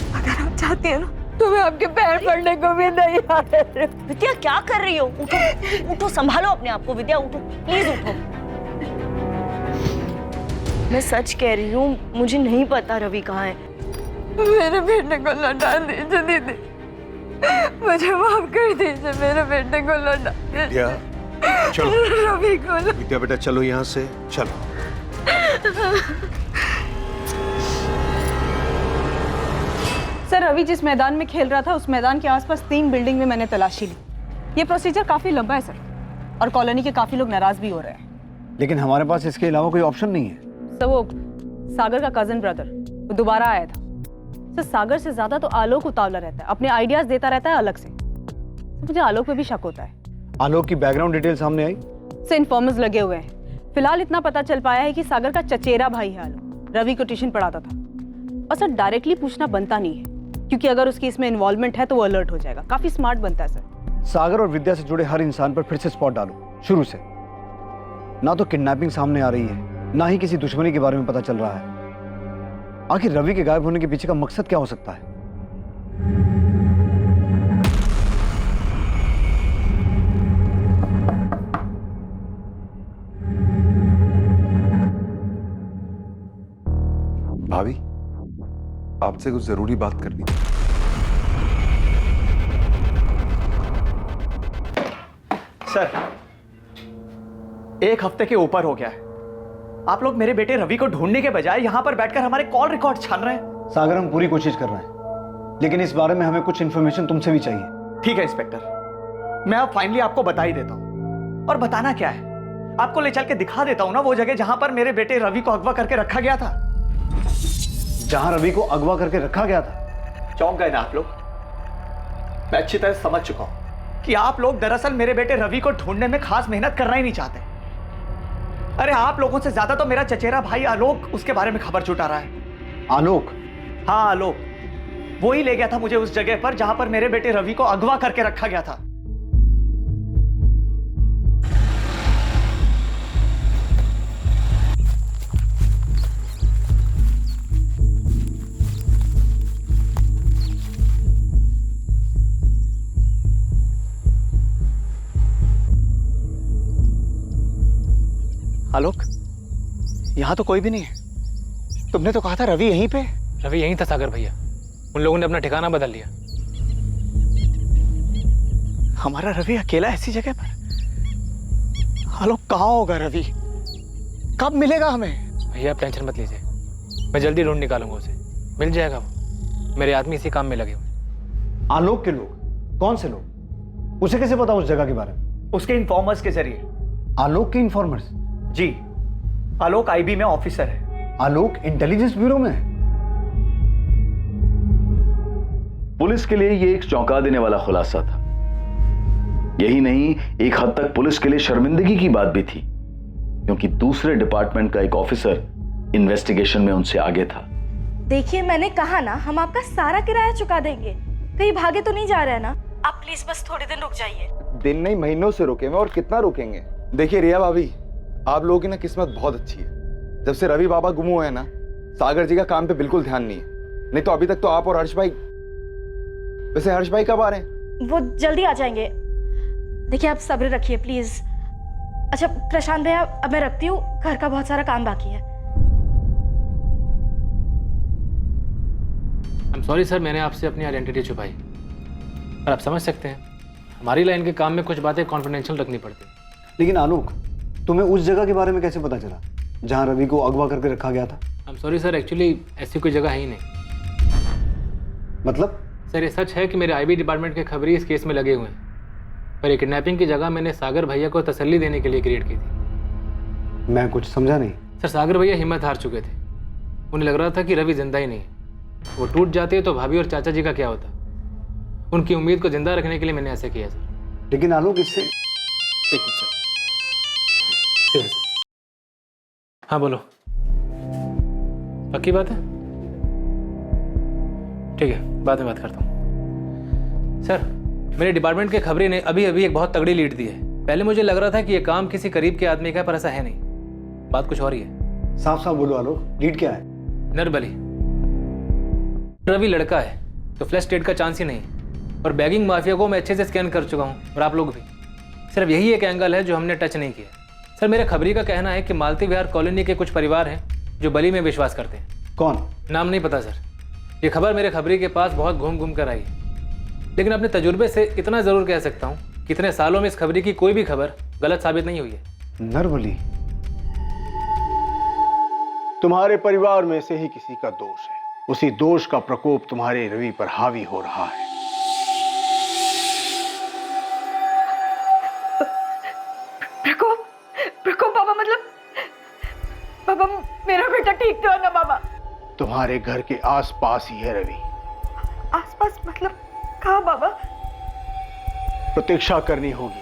अगर आप चाहती हैं ना, तो मैं आपके पैर पड़ने को भी नहीं आ रही। विद्या क्या कर रही हो? उठो, उठो, संभालो अपने आप को। विद्या उठो, प्लीज उठो। मैं सच कह रही हूँ, मुझे नहीं पता रवि कहाँ है। मेरे बेटे को लौटा दीजिए दीदी, मुझे माफ कर दीजिए। मेरे बेटे को लौटा विद्या, चलो। रवि को विद्या बेटा चलो यहाँ से, चलो। सर, रवि जिस मैदान में खेल रहा था उस मैदान के आसपास 3 बिल्डिंग में मैंने तलाशी ली। ये प्रोसीजर काफी लंबा है सर, और कॉलोनी के काफी लोग नाराज भी हो रहे हैं। लेकिन हमारे पास इसके अलावा कोई ऑप्शन नहीं है। सर, वो सागर का कजन ब्रदर वो दोबारा आया था। सर, सागर से ज्यादा तो आलोक उतावला रहता है, अपने आइडियाज देता रहता है अलग से। मुझे आलोक पे भी शक होता है। आलोक की बैकग्राउंड डिटेल सामने आई? से इन्फॉर्मर्स लगे हुए हैं। फिलहाल इतना पता चल पाया है कि सागर का चचेरा भाई है आलोक, रवि को ट्यूशन पढ़ाता था। और सर, डायरेक्टली पूछना बनता नहीं है, क्योंकि अगर उसकी इसमें इन्वॉल्वमेंट है तो वो अलर्ट हो जाएगा। काफी स्मार्ट बनता है सर। सागर और विद्या से जुड़े हर इंसान पर फिर से स्पॉट डालो शुरू से। ना तो किडनैपिंग सामने आ रही है, ना ही किसी दुश्मनी के बारे में पता चल रहा है। आखिर रवि के गायब होने के पीछे का मकसद क्या हो सकता है? भाभी, आपसे कुछ जरूरी बात करनी थी। सर, 1 हफ्ते के ऊपर हो गया है, आप लोग मेरे बेटे रवि को ढूंढने के बजाय यहाँ पर बैठकर हमारे कॉल रिकॉर्ड छान रहे हैं। सागर, हम पूरी कोशिश कर रहे हैं, लेकिन इस बारे में हमें कुछ इन्फॉर्मेशन तुमसे भी चाहिए। ठीक है इंस्पेक्टर, मैं अब फाइनली आपको बता ही देता हूँ। और बताना क्या है, आपको ले चल के दिखा देता हूँ ना वो जगह जहां पर मेरे बेटे रवि को अगवा करके रखा गया था। जहां रवि को अगवा करके रखा गया था? चौंक गए ना आप लोग? मैं अच्छी तरह समझ चुका हूं कि आप लोग दरअसल मेरे बेटे रवि को ढूंढने में खास मेहनत करना ही नहीं चाहते। अरे आप लोगों से ज्यादा तो मेरा चचेरा भाई आलोक उसके बारे में खबर जुटा रहा है। आलोक? हाँ, आलोक। वो ही ले गया था मुझे उस जगह पर जहां पर मेरे बेटे रवि को अगवा करके रखा गया था। आलोक, यहां तो कोई भी नहीं है। तुमने तो कहा था रवि यहीं पे। रवि यहीं था सागर भैया, उन लोगों ने अपना ठिकाना बदल लिया। हमारा रवि अकेला ऐसी जगह पर? आलोक, कहाँ होगा रवि? कब मिलेगा हमें? भैया आप टेंशन मत लीजिए, मैं जल्दी ढूंढ निकालूंगा उसे, मिल जाएगा वो। मेरे आदमी इसी काम में लगे हुए। आलोक के लोग? कौन से लोग? उसे कैसे पता उस जगह के बारे में? उसके इन्फॉर्मर्स के जरिए। आलोक के इन्फॉर्मर्स? जी, आलोक आईबी में ऑफिसर है। आलोक इंटेलिजेंस ब्यूरो में है? पुलिस के लिए यह एक चौंका देने वाला खुलासा था। यही नहीं, एक हद तक पुलिस के लिए शर्मिंदगी की बात भी थी, क्योंकि दूसरे डिपार्टमेंट का एक ऑफिसर इन्वेस्टिगेशन में उनसे आगे था। देखिए, मैंने कहा ना, हम आपका सारा किराया चुका देंगे। कहीं भागे तो नहीं जा रहे हैं ना? आप प्लीज बस थोड़े दिन रुक जाइए। दिन नहीं, महीनों से रुके हुए, और कितना रुकेंगे। देखिए रिया भाभी, आप लोगों की ना किस्मत बहुत अच्छी है। जब से रवि बाबा गुम हुए हैं ना, सागर जी का काम पे बिल्कुल ध्यान नहीं है। नहीं तो अभी तक तो आप और हर्ष भाई। वैसे हर्ष भाई कब आ रहे हैं? वो जल्दी आ जाएंगे। देखिए, आप सब्र रखिए प्लीज। अच्छा प्रशांत भैया, अब मैं रखती हूँ, घर का बहुत सारा काम बाकी है। आई एम सॉरी सर, मैंने आपसे अपनी आइडेंटिटी छुपाई, पर आप समझ सकते हैं हमारी लाइन के काम में कुछ बातें कॉन्फिडेंशियल रखनी पड़ती है। लेकिन आलोक, तुम्हें उस जगह के बारे में कैसे पता चला जहां रवि को अगवा करके रखा गया था? I am sorry sir, actually ऐसी कोई जगह है ही नहीं। मतलब? सर, ये सच है कि मेरे आईबी डिपार्टमेंट के खबरी इस केस में लगे हुए हैं, पर ये किडनैपिंग की जगह मैंने सागर भैया को तसल्ली देने के लिए क्रिएट की थी। मैं कुछ समझा नहीं। सर, सागर भैया हिम्मत हार चुके थे, उन्हें लग रहा था कि रवि जिंदा ही नहीं है, वो टूट जाती है तो भाभी और चाचा जी का क्या होता? उनकी उम्मीद को जिंदा रखने के लिए मैंने ऐसे किया सर। लेकिन आलोक इससे एक मिनट सर। ठीक है सर। हाँ बोलो। पक्की बात है? ठीक है, बाद में बात करता हूँ। सर, मेरे डिपार्टमेंट के खबरी ने अभी अभी एक बहुत तगड़ी लीड दी है। पहले मुझे लग रहा था कि ये काम किसी करीब के आदमी का है, पर ऐसा है नहीं। बात कुछ और ही है। साफ साफ बोलो आलोक, लीड क्या है? नरबली। रवि लड़का है तो फ्लैश स्टेट का चांस ही नहीं। और बैगिंग माफिया को मैं अच्छे से स्कैन कर चुका हूँ, और आप लोग भी। सिर्फ यही एक एंगल है जो हमने टच नहीं किया। सर, मेरे खबरी का कहना है कि मालती विहार कॉलोनी के कुछ परिवार हैं जो बलि में विश्वास करते हैं। कौन? नाम नहीं पता सर। ये खबर मेरे खबरी के पास बहुत घूम घूम कर आई, लेकिन अपने तजुर्बे से इतना जरूर कह सकता हूँ कि इतने सालों में इस खबरी की कोई भी खबर गलत साबित नहीं हुई है। नरबली, तुम्हारे परिवार में से ही किसी का दोष है। उसी दोष का प्रकोप तुम्हारे रवि पर हावी हो रहा है। प्रकोप? प्रकोप बाबा? मतलब बाबा, मेरा बेटा ठीक तो है ना बाबा? तुम्हारे घर के आसपास ही है रवि। आसपास मतलब कहाँ बाबा? प्रतीक्षा करनी होगी।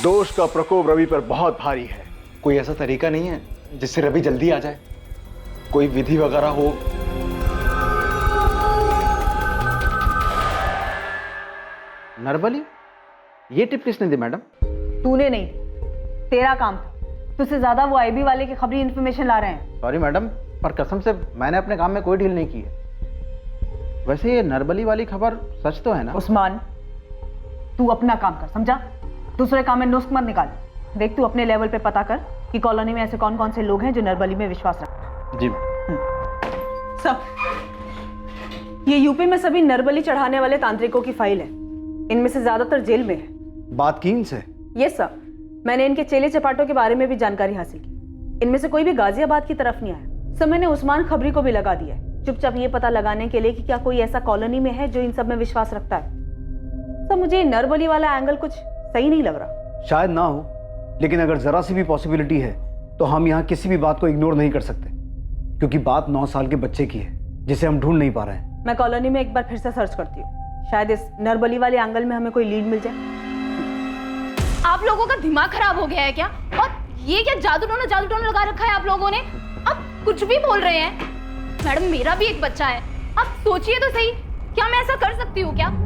दोष का प्रकोप रवि पर बहुत भारी है। कोई ऐसा तरीका नहीं है जिससे रवि जल्दी आ जाए? कोई विधि वगैरह हो? नरबली, ये टिप किसने दी मैडम? तूने नहीं, तेरा काम था। तुझसे ज्यादा वो आईबी वाले की खबरी इंफॉर्मेशन ला रहे हैं। सॉरी मैडम, पर कसम से मैंने अपने काम में कोई डील नहीं की है। वैसे ये नरबली वाली खबर सच तो है ना? उस्मान, तू अपना काम कर, समझा? दूसरे काम में नुस्ख मत निकाल। देख, तू अपने लेवल पे पता कर कि कॉलोनी में ऐसे कौन कौन से लोग हैं जो नरबली में विश्वास रखते हैं। जी। सब ये यूपी में सभी नरबली चढ़ाने वाले तांत्रिकों की फाइल है। इनमें से ज्यादातर जेल में है। बात की इनसे? यस सर, मैंने इनके चेले चपाटों के बारे में भी जानकारी हासिल की। इनमें से कोई भी गाजियाबाद की तरफ नहीं आया। सर, मैंने उस्मान खबरी को भी लगा दिया है, चुपचाप ये पता लगाने के लिए कि क्या कोई ऐसा कॉलोनी में है जो इन सब में विश्वास रखता है। सर, मुझे नरबली वाला एंगल कुछ सही नहीं लग रहा। शायद ना हो, लेकिन अगर जरा सी भी पॉसिबिलिटी है तो हम यहाँ किसी भी बात को इग्नोर नहीं कर सकते, क्योंकि बात 9 साल के बच्चे की है जिसे हम ढूंढ नहीं पा रहे हैं। मैं कॉलोनी में एक बार फिर से सर्च करती हूँ, शायद इस नरबली वाले एंगल में हमें कोई लीड मिल जाए। आप लोगों का दिमाग खराब हो गया है क्या? और ये क्या जादू टोना लगा रखा है आप लोगों ने? आप कुछ भी बोल रहे हैं। मैडम, मेरा भी एक बच्चा है, आप सोचिए तो सही, क्या मैं ऐसा कर सकती हूँ क्या?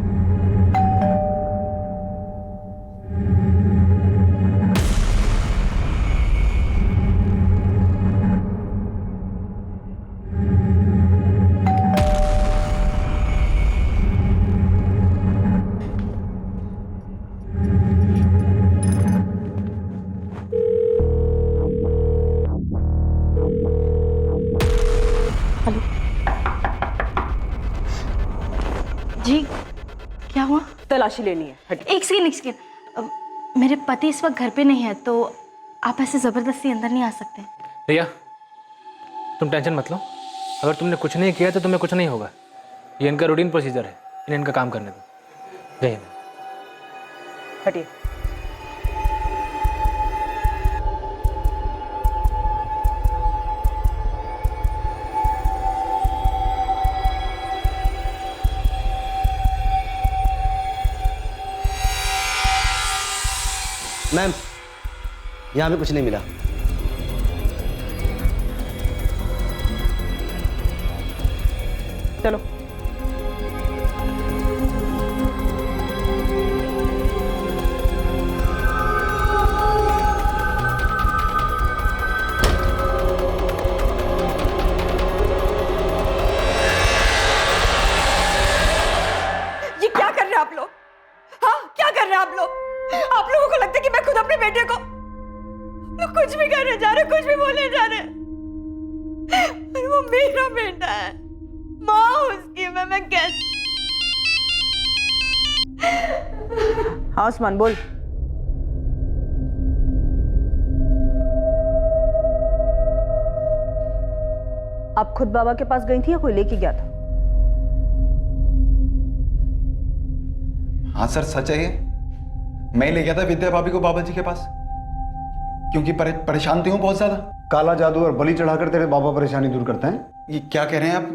जी, क्या हुआ? तलाशी लेनी है। एक सेकंड, मेरे पति इस वक्त घर पे नहीं है, तो आप ऐसे जबरदस्ती अंदर नहीं आ सकते। रिया, तुम टेंशन मत लो। अगर तुमने कुछ नहीं किया तो तुम्हें कुछ नहीं होगा। ये इनका रूटीन प्रोसीजर है, इन्हें इनका काम करने दो। जय हिंद। हटिए। मैम, यहाँ पे कुछ नहीं मिला। चलो। ये क्या कर रहे हैं आप लोग? हाँ, क्या कर रहे हैं आप लोग? आप लोगों को लगता है कि मैं खुद अपने बेटे को कुछ भी करने जा रहे, कुछ भी बोलने जा रहे, पर वो मेरा बेटा है, माँ उसकी। मैं कैसे? हाँ उस्मान, बोल। आप खुद बाबा के पास गई थी या कोई लेके गया था? हाँ सर, सच है ये। मैं ले गया था विद्या भाभी को बाबा जी के पास, क्योंकि परेशान थी हूँ बहुत ज्यादा। काला जादू और बलि चढ़ाकर तेरे बाबा परेशानी दूर करते हैं। ये क्या कह रहे हैं आप?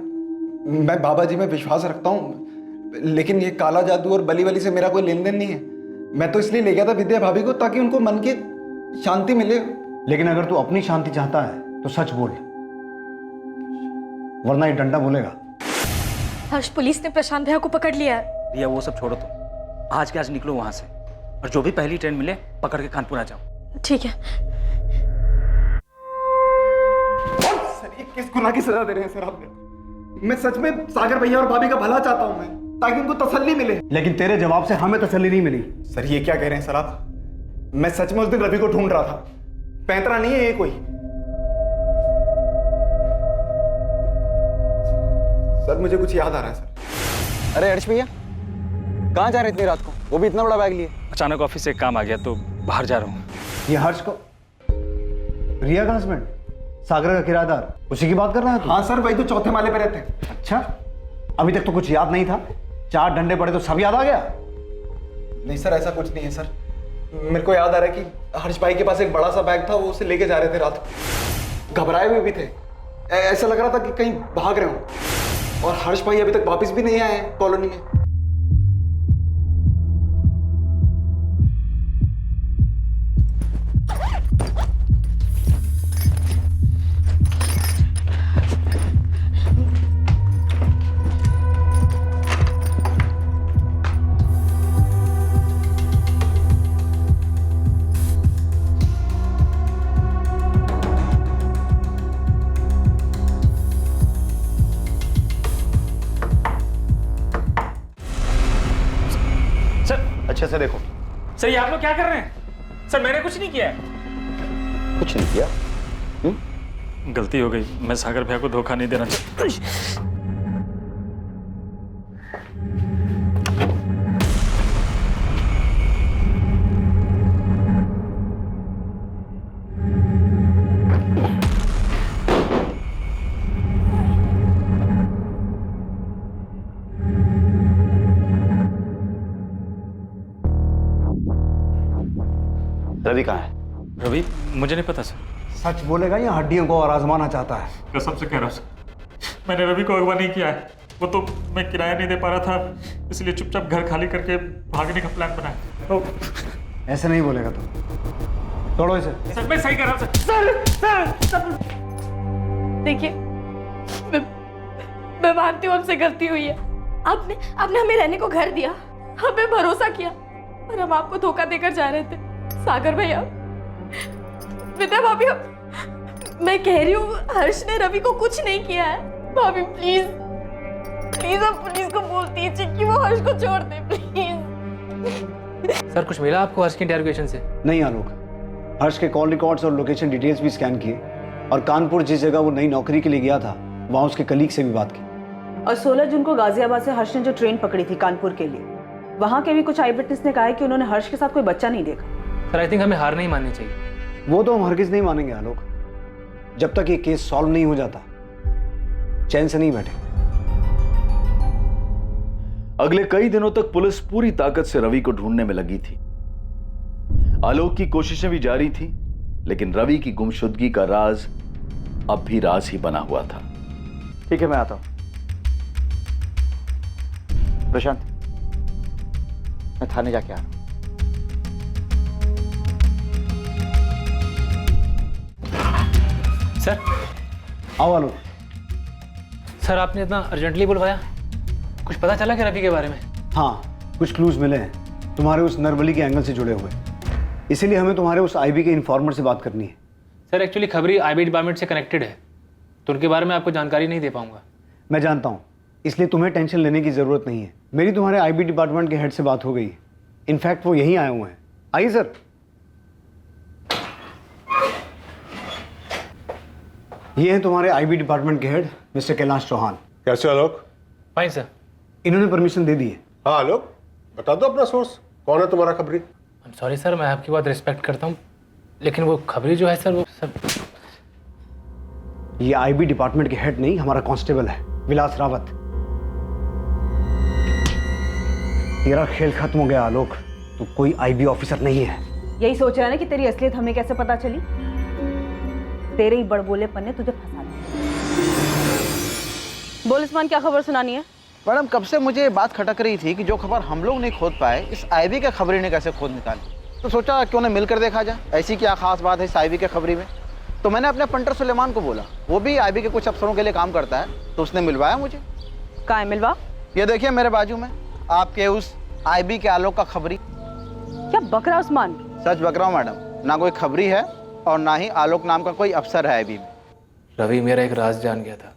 मैं बाबा जी में विश्वास रखता हूँ, लेकिन ये काला जादू और बली वली से मेरा कोई लेन देन नहीं है। मैं तो इसलिए ले गया था विद्या भाभी को ताकि उनको मन की शांति मिले। लेकिन अगर तू अपनी शांति चाहता है तो सच बोल, वरना ये डंडा बोलेगा। हर्ष, पुलिस ने प्रशांत भैया को पकड़ लिया है। रिया वो सब छोड़ो तुम, आज के आज निकलो वहां से और जो भी पहली ट्रेन मिले पकड़ के कानपुर आ जाओ। ठीक है। सर ये किस गुनाह की सजा दे रहे हैं सर आपने? मैं सच में सागर भैया और भाभी का भला चाहता हूं मैं, ताकि उनको तसल्ली मिले। लेकिन तेरे जवाब से हमें तसल्ली नहीं मिली। सर ये क्या कह रहे हैं सर आप? मैं सच में उस दिन रवि को ढूंढ रहा था, पैंतरा नहीं है ये कोई। सर मुझे कुछ याद आ रहा है सर। अरे हर्ष भैया, कहाँ जा रहे इतनी रात को, वो भी इतना बड़ा बैग लिए? अचानक ऑफिस से एक काम आ गया तो बाहर जा रहा हूँ। ये हर्ष को, रिया का हस्बैंड, सागर का किराएदार, उसी की बात कर रहा है तू? हाँ सर, वही तो चौथे माले पे रहते हैं। अच्छा, अभी तक तो कुछ याद नहीं था, 4 डंडे पड़े तो सब याद आ गया? नहीं सर, ऐसा कुछ नहीं है सर। मेरे को याद आ रहा है कि हर्ष भाई के पास एक बड़ा सा बैग था, वो उसे लेके जा रहे थे रात को। घबराए हुए भी थे, ऐसा लग रहा था कि कहीं भाग रहे हो। और हर्ष भाई अभी तक वापस भी नहीं आए हैं कॉलोनी में। अच्छे से देखो। सर ये आप लोग क्या कर रहे हैं? सर मैंने कुछ नहीं किया है। कुछ नहीं किया? गलती हो गई, मैं सागर भैया को धोखा नहीं देना चाहता। रवि कहाँ है? रवि मुझे नहीं पता सर। सच बोलेगा या हड्डियों को और आजमाना चाहता है? कसम से कह रहा हूँ सर, मैंने रवि को अगवा नहीं किया है। वो तो मैं किराया नहीं दे पा रहा था, इसलिए चुपचाप घर खाली करके भागने का प्लान बनाया। तो ऐसे नहीं बोलेगा तू, तोड़ो इसे। सर मैं सही कह रहा हूँ सर। देखिए, मैं मानती हूँ हमसे गलती हुई है। आपने हमें रहने को घर दिया, हमें भरोसा किया, और हम आपको धोखा देकर जा रहे थे। सागर भैया, विद्या भाभी, मैं कह रही हूँ हर्ष ने रवि को कुछ नहीं किया है। भाभी प्लीज प्लीज आप पुलिस को बोल दीजिए कि वो हर्ष को छोड़ दे प्लीज। सर कुछ मिला आपको हर्ष के इंटरोगेशन से? नहीं आलोक, हर्ष के कॉल रिकॉर्ड्स और लोकेशन डिटेल्स भी स्कैन किए, और कानपुर जिस जगह वो नई नौकरी के लिए गया था वहां उसके कलीग से भी बात की। और 16 जून को गाजियाबाद से हर्ष ने जो ट्रेन पकड़ी थी कानपुर के लिए, वहां के भी कुछ आई विटनेस ने कहा है कि उन्होंने हर्ष के साथ कोई बच्चा नहीं देखा। सर आई थिंक हमें हार नहीं माननी चाहिए। वो तो हम हरगिज नहीं मानेंगे आलोक, जब तक ये केस सॉल्व नहीं हो जाता चैन से नहीं बैठे। अगले कई दिनों तक पुलिस पूरी ताकत से रवि को ढूंढने में लगी थी। आलोक की कोशिशें भी जारी थी, लेकिन रवि की गुमशुदगी का राज अब भी राज ही बना हुआ था। ठीक है, मैं आता हूं। प्रशांत, मैं थाने जाके आ रहा हूं। सर आओ आलोक। सर आपने इतना अर्जेंटली बुलवाया, कुछ पता चला क्या रवि के बारे में? हाँ, कुछ क्लूज मिले हैं तुम्हारे उस नरबली के एंगल से जुड़े हुए, इसीलिए हमें तुम्हारे उस आईबी के इन्फॉर्मर से बात करनी है। सर एक्चुअली खबरी आईबी डिपार्टमेंट से कनेक्टेड है, तो उनके बारे में आपको जानकारी नहीं दे पाऊंगा। मैं जानता हूँ, इसलिए तुम्हें टेंशन लेने की जरूरत नहीं है। मेरी तुम्हारे आईबी डिपार्टमेंट के हेड से बात हो गई है, इनफैक्ट वो यहीं आए हुए हैं। आइए सर। ये हैं तुम्हारे आईबी डिपार्टमेंट के हेड मिस्टर कैलाश चौहान। कैसे आलोक? Fine sir. इन्होंने परमिशन दे दी है। हाँ आलोक, बता दो अपना सोर्स, कौन है तुम्हारा खबरी? आई एम सॉरी सर, मैं आपकी बात रिस्पेक्ट करता हूँ, लेकिन वो खबरी जो है सर, वो सर ये आईबी डिपार्टमेंट के हेड नहीं, हमारा कांस्टेबल है विलास रावत। तेरा खेल खत्म हो गया आलोक, तू कोई आईबी ऑफिसर नहीं है। यही सोच रहा है ना कि तेरी असलियत हमें कैसे पता चली? तेरे ही बड़बोलेपन ने तुझे फंसा दिया। बोल उस्मान, क्या खबर सुनानी है? मैडम, कब से मुझे ये बात खटक रही थी कि जो खबर हम लोग नहीं खोद पाए, इस आईबी के खबरी ने कैसे खोद निकाली। तो सोचा क्यों ना मिलकर देखा जाए, ऐसी क्या खास बात है इस आईबी के खबरी में। तो मैंने अपने पंटर सुलेमान को बोला, वो भी आईबी के कुछ अफसरों के लिए काम करता है, तो उसने मिलवाया मुझे। कहाँ है मिलवा? ये देखिए मेरे बाजू में, आपके उस आईबी के आलोक का खबरी। क्या बक रहा उस्मान? सच बक रहा हूँ मैडम, ना कोई खबरी है और ना ही आलोक नाम का कोई अफसर है आईबी में। रवि मेरा एक राज जान गया था,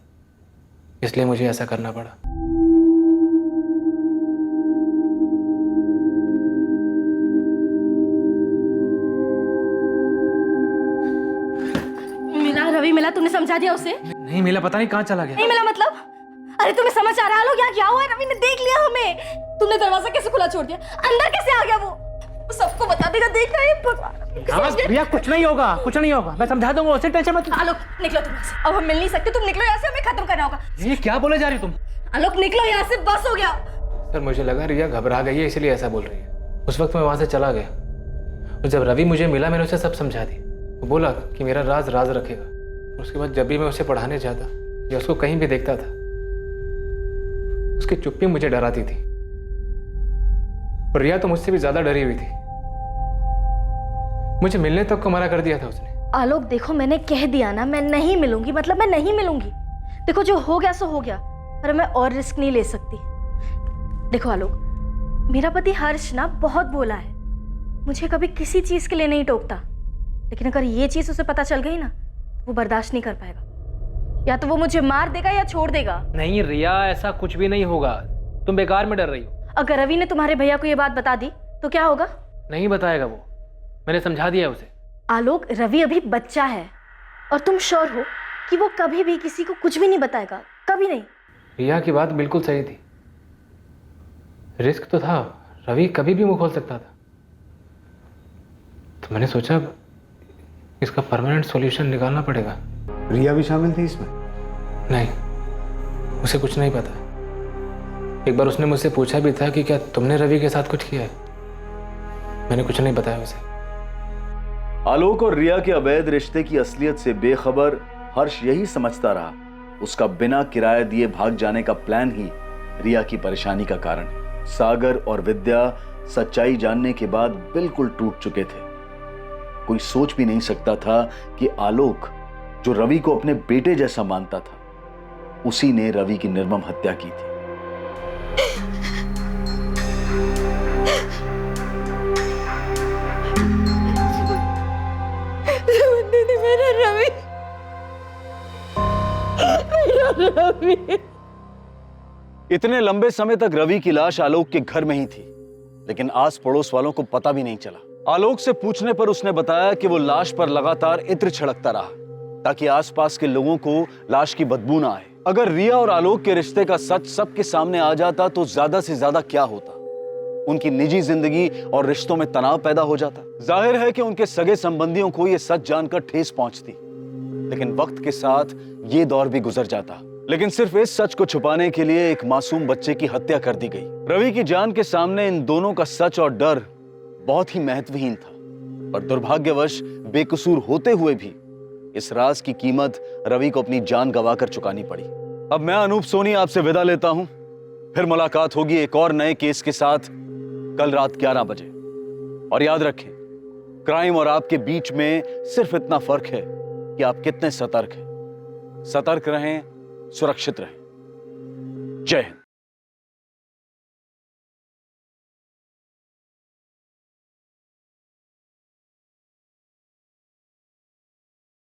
इसलिए मुझे ऐसा करना पड़ा। मिला रवि, मिला? तूने समझा दिया उसे? नहीं मिला, पता नहीं कहाँ चला गया। नहीं मिला मतलब? अरे तुम्हें समझ आ रहा है लोग यहाँ क्या हुआ है? रवि ने देख लिया हमें। तुमने दरवाजा कैसे खुला छोड़ दिया? अंदर कैसे आ गया वो? सबको बता देगा, देख रहा है भगवान। भैया कुछ नहीं होगा, कुछ नहीं होगा, मैं समझा दूंगा उसे, टेंशन मत। आलोक निकलो तुम यहाँ से, अब हम मिल नहीं सकते, तुम निकलो यहाँ से, हमें खत्म करना होगा। ये क्या बोले जा रही तुम? आलोक निकलो यहाँ से, बस हो गया। सर मुझे लगा रिया घबरा गई है इसलिए ऐसा बोल रही है। उस वक्त मैं वहां से चला गया और जब रवि मुझे मिला मैंने उसे सब समझा दी। वो बोला कि मेरा राज राज रखेगा। उसके बाद जब भी मैं उसे पढ़ाने जाता या उसको कहीं भी देखता था, उसकी चुप्पी मुझे डराती थी। और रिया तो मुझसे भी ज्यादा डरी हुई थी, मुझे मिलने तक को मना कर दिया था उसने। आलोक देखो, मैंने कह दिया ना, मैं नहीं मिलूंगी, मतलब मैं नहीं मिलूंगी। देखो जो हो गया सो हो गया, पर मैं और रिस्क नहीं ले सकती। देखो आलोक, मेरा पति हर्ष ना बहुत भोला है, मुझे कभी किसी चीज के लिए नहीं टोकता, लेकिन अगर ये चीज उसे पता चल गई ना, वो बर्दाश्त नहीं कर पाएगा। या तो वो मुझे मार देगा या छोड़ देगा। नहीं रिया, ऐसा कुछ भी नहीं होगा, तुम बेकार में डर रही हो। अगर रवि ने तुम्हारे भैया को ये बात बता दी तो क्या होगा? नहीं बताएगा वो, मैंने समझा दिया उसे। आलोक, रवि अभी बच्चा है और तुम श्योर हो कि वो कभी भी किसी को कुछ भी नहीं बताएगा? कभी नहीं। रिया की बात बिल्कुल सही थी, रिस्क तो था, रवि कभी भी मुंह खोल सकता था। तो मैंने सोचा इसका परमानेंट सॉल्यूशन निकालना पड़ेगा। रिया भी शामिल थी इसमें? नहीं, उसे कुछ नहीं पता। एक बार उसने मुझसे पूछा भी था कि क्या तुमने रवि के साथ कुछ किया है, मैंने कुछ नहीं बताया उसे। आलोक और रिया के अवैध रिश्ते की असलियत से बेखबर हर्ष यही समझता रहा उसका बिना किराया दिए भाग जाने का प्लान ही रिया की परेशानी का कारण है। सागर और विद्या सच्चाई जानने के बाद बिल्कुल टूट चुके थे। कोई सोच भी नहीं सकता था कि आलोक, जो रवि को अपने बेटे जैसा मानता था, उसी ने रवि की निर्मम हत्या की थी। दीदी, मेरा रवि, मेरा रवि। इतने लंबे समय तक रवि की लाश आलोक के घर में ही थी, लेकिन आस पड़ोस वालों को पता भी नहीं चला। आलोक से पूछने पर उसने बताया कि वो लाश पर लगातार इत्र छिड़कता रहा ताकि आसपास के लोगों को लाश की बदबू ना आए। अगर रिया और आलोक के रिश्ते का सच सबके सामने आ जाता तो ज्यादा से ज्यादा क्या होता, उनकी निजी जिंदगी और रिश्तों में तनाव पैदा हो जाता। जाहिर है कि उनके सगे संबंधियों को यह सच जानकर ठेस पहुंचती, लेकिन वक्त के साथ ये दौर भी गुजर जाता। लेकिन सिर्फ इस सच को छुपाने के लिए एक मासूम बच्चे की हत्या कर दी गई। रवि की जान के सामने इन दोनों का सच और डर बहुत ही महत्वहीन था, पर दुर्भाग्यवश बेकसूर होते हुए भी इस राज की कीमत रवि को अपनी जान गंवाकर चुकानी पड़ी। अब मैं अनूप सोनी आपसे विदा लेता हूं, फिर मुलाकात होगी एक और नए केस के साथ कल रात 11 बजे। और याद रखें, क्राइम और आपके बीच में सिर्फ इतना फर्क है कि आप कितने सतर्क हैं। सतर्क रहें, सुरक्षित रहें। जय हिंद।